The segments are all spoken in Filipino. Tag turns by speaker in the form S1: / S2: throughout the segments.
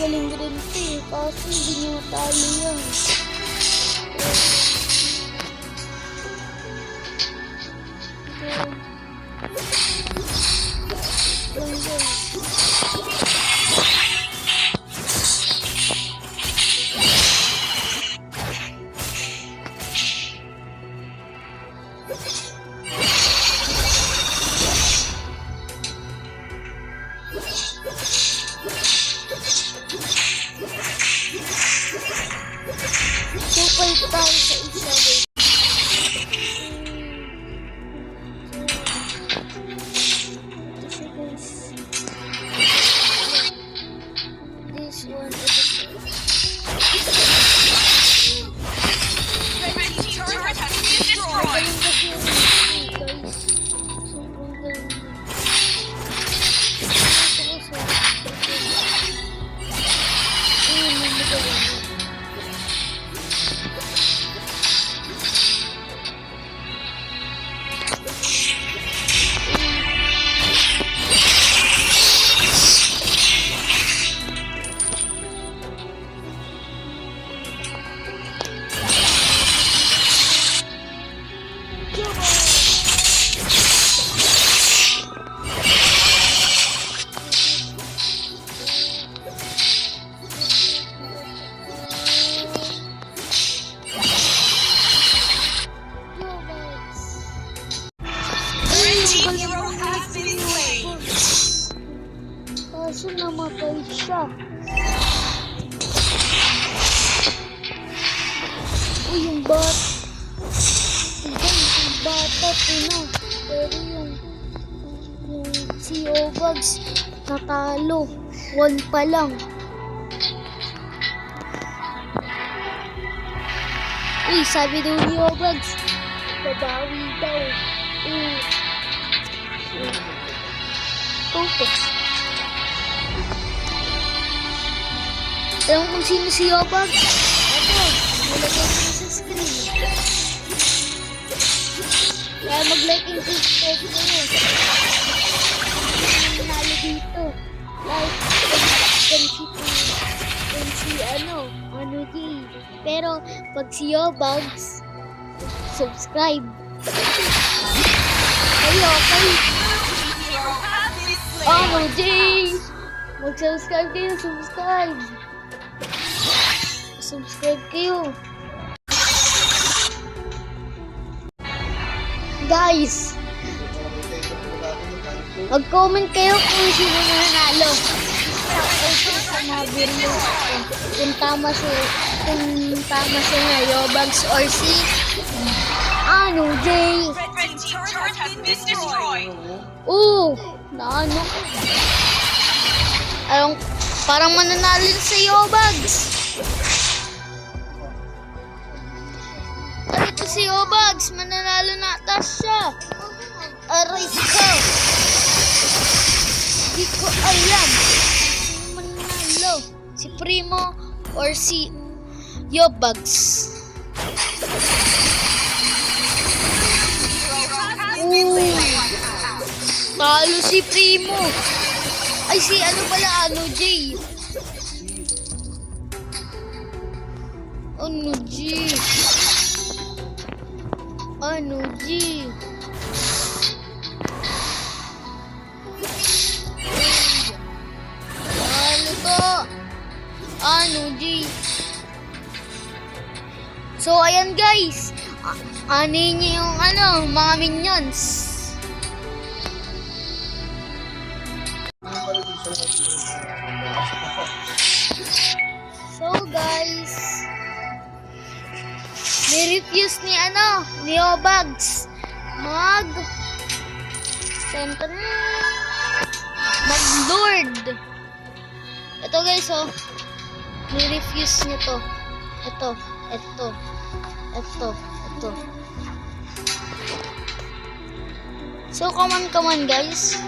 S1: magaling rin ito eh. Kaso hindi niya matalo yan. Super tayo sa isa. This one is
S2: Red team's turret has been destroyed. Team hero has been slain.
S1: Kaso namatay siya. Uy, yung bata. Yung bata na. Pero yung si Obags natalo. 1 pa lang. Uy, sabi daw ni Obags, babawi daw. Focus. Alam mo kung sino si Obags? Ito, nilagay ko sa screen. Kaya mag-like and subscribe kayo. Nanalo dito. Like, kung si Jay. Pero, pag si Obags, subscribe. Okay. Jay! Mag-subscribe kayo, subscribe. Subscribe kayo. Guys, mag-comment kayo kung sino na nanalo. Kung tama si Obags or si Jay.
S2: Red team's turret has been destroyed.
S1: Naano ko. Parang mananalo si Obags. Ito si Obags, mananalo na atas siya. Aray ko. Hindi ko alam. Sino mananalo? Si Primo or si Obags? Talo si Primo. Ay, si Jay. Jay. Jay. So, ayan guys. Anin niyo yung mga minions. So guys, ni-refuse ni Obags mag-lord. Ito guys, ni-refuse niyo to. Ito. So, come on guys.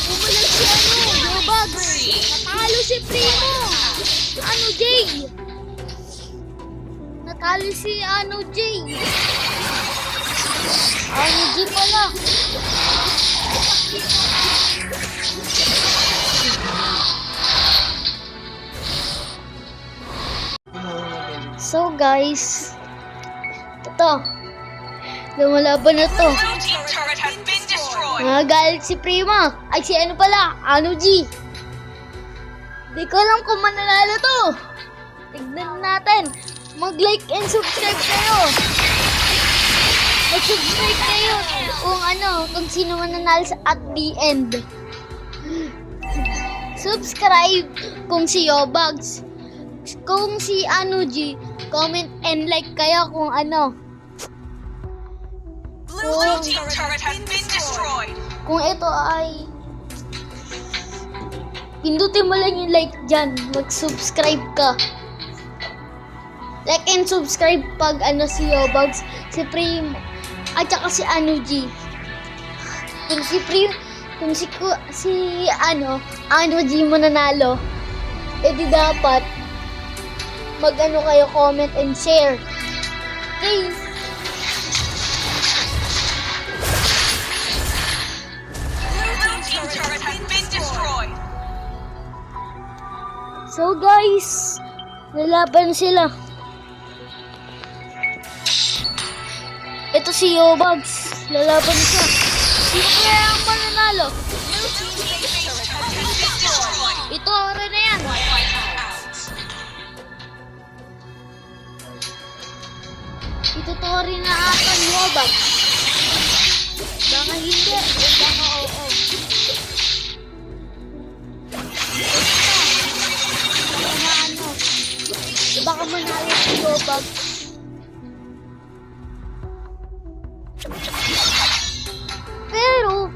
S1: Bumulag si Obags. Natalo si Primo. Jay. Natalo si Jay. Jay pala. sila. So guys, ito, lumalaban na to.
S2: Blue team turret has been destroyed.
S1: Nagagalit si Prima. Ay, si ano pala? Ano G? Di ko alam kung mananalo to. Tignan natin. Mag-like and subscribe kayo. Mag-subscribe kayo kung sino mananalo at the end. Subscribe kung si Yobags. Kung si ano G, comment and like kayo kung ano.
S2: Blue team turret has been destroyed.
S1: Kung ito ay pindutin mo lang yung like dyan. Mag-subscribe ka. Like and subscribe pag ano si Yobags, si Prim, at saka si ano G. Kung si Prim, kung si ano G mananalo, edi dapat mag-ano kayo, comment and share. Okay.
S2: Blue team turret has been destroyed.
S1: So guys, lalaban sila. Ito si Yobags, lalaban siya. Sino kaya ang mananalo?
S2: Blue team turret has been destroyed.
S1: Ito, rin na yan. Ituturin na ata ni Yobags. Baka hindi, baka oo. Baka manalo si Yobags. Pero,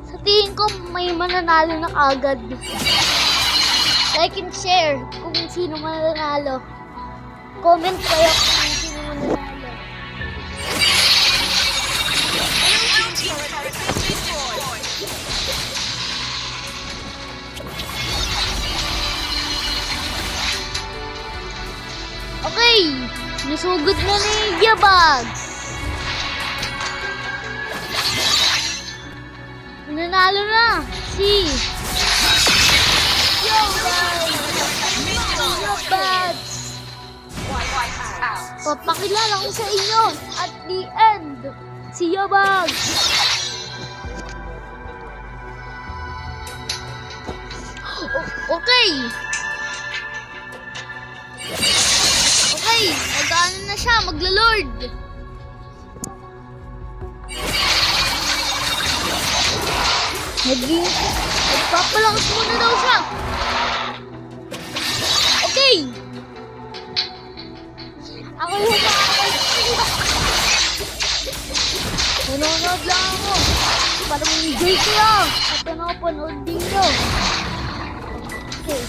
S1: sa tingin ko may mananalo na agad. Like and share kung sino mananalo. Comment kayo kung sino mananalo.
S2: Blue team turret has been destroyed.
S1: Okay, nasugod na ni Yobags. Nanalo na si Yobags. Papakilala ko sa inyo at the end si Yobags. Okay. Okay, mag-ano na siya, magla-lord. Magpapalakas muna daw siya. Okay. Ako yung nanonood lang ako. Para mag-enjoy ko lang. At panood din nyo. Okay.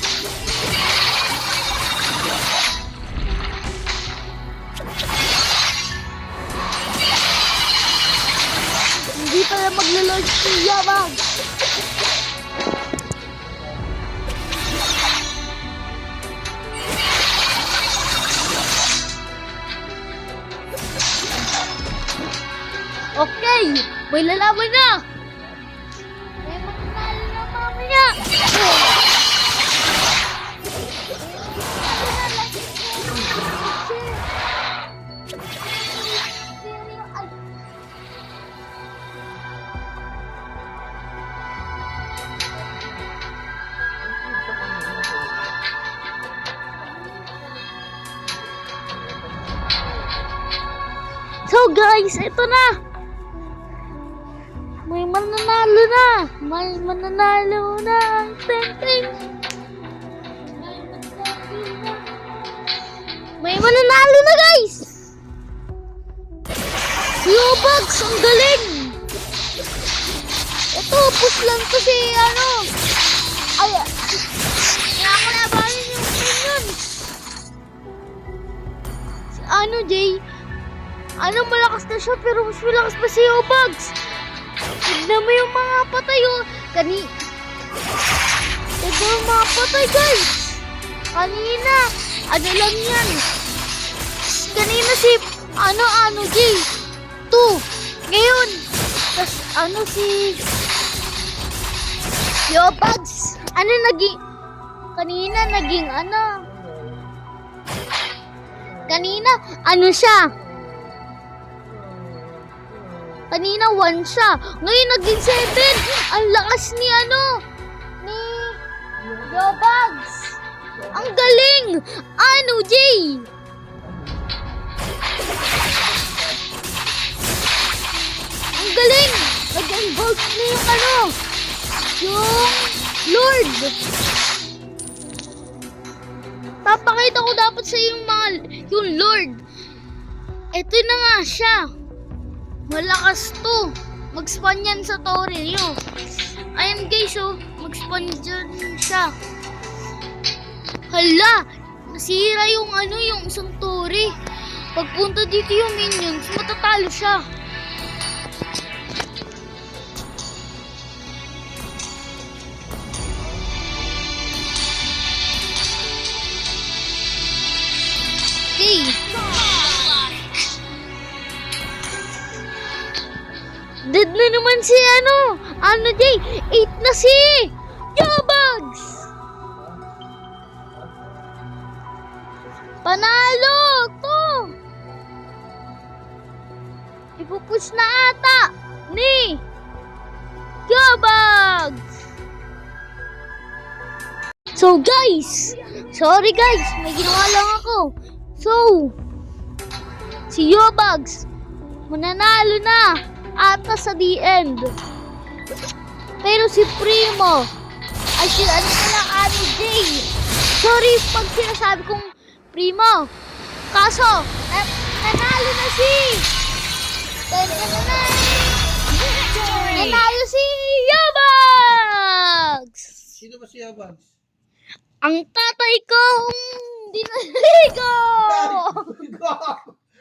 S1: Hindi pala maglo-lord si Yobags. Okay, may lalaban na. May mananalo na mamaya. So guys, ito na. May mananalo na. May mananalo na ang Tenteng. May mananalo na guys. Si Yobags, ang galing. Ito, push lang to si ano. Ay, nakakalabanin yung minions. Si ano, Jay. Ano, malakas na siya pero mas malakas pa si Yobags. Tignan mo yung mga patay, oh. Tignan mo yung mga patay, guys. Kanina, ano lang yan. Kanina si, G. 2. Ngayon, Tas ano si Yobags? Ano naging kanina naging ano? Kanina ano siya? Kanina 1 siya. Ngayon naging 7. Ang lakas ni ano? Ni Yobags. Ang galing! Ano, Jay? Ang galing! Nag-involve na yung ano? Yung Lord. Papakita ko dapat sa yung Lord. Ito na nga siya. Malakas to. Mag-spawn yan sa Torre nyo. Ayan guys, oh. Mag-spawn dyan siya. Hala! Nasira yung ano, yung isang Torre. Pagpunta dito yung minions, matatalo siya. Okay. Dead na naman si ano Jay, 8 na si Yobags! Panalo to! Ipupush na ata ni Yobags! So guys, sorry guys, may ginawa lang ako. So, si Yobags mananalo na ata sa the end. Pero si Primo ay si Jay. Sorry pag sinasabi kong Primo. Kaso, nanalo na si nanalo si Yobags.
S3: Sino ba siya, Bags?
S1: Ang tatay kong dinaligo.
S3: Go!